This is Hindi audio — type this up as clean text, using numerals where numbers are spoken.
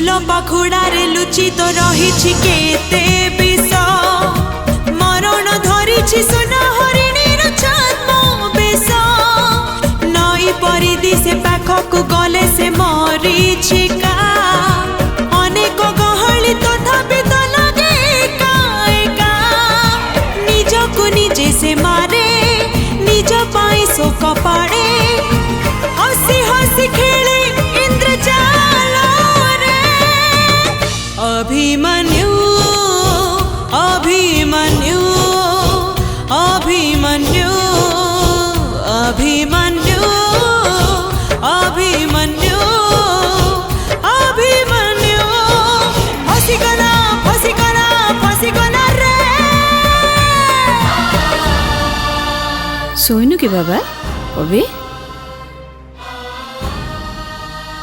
फूल पाखुड़ारे लुचि तो रही केते विष मरण धरी सुना हरिणीर छद्म बेश नई परिधि से पाखक गले से मरीचिका अनेक गहली तथापि तो लगे एका एका निजकु निजे से मारे निज पाई शोक पाड़े हसी हसी खेले इंद्रजाल रे अभिमन्यु अभिमन्यु अभिमन्यु अभिमन्यु अभिमन्यु अभिमन्यु फसिगला फसिगला फसिगला रे शोइनु के बाबा अबे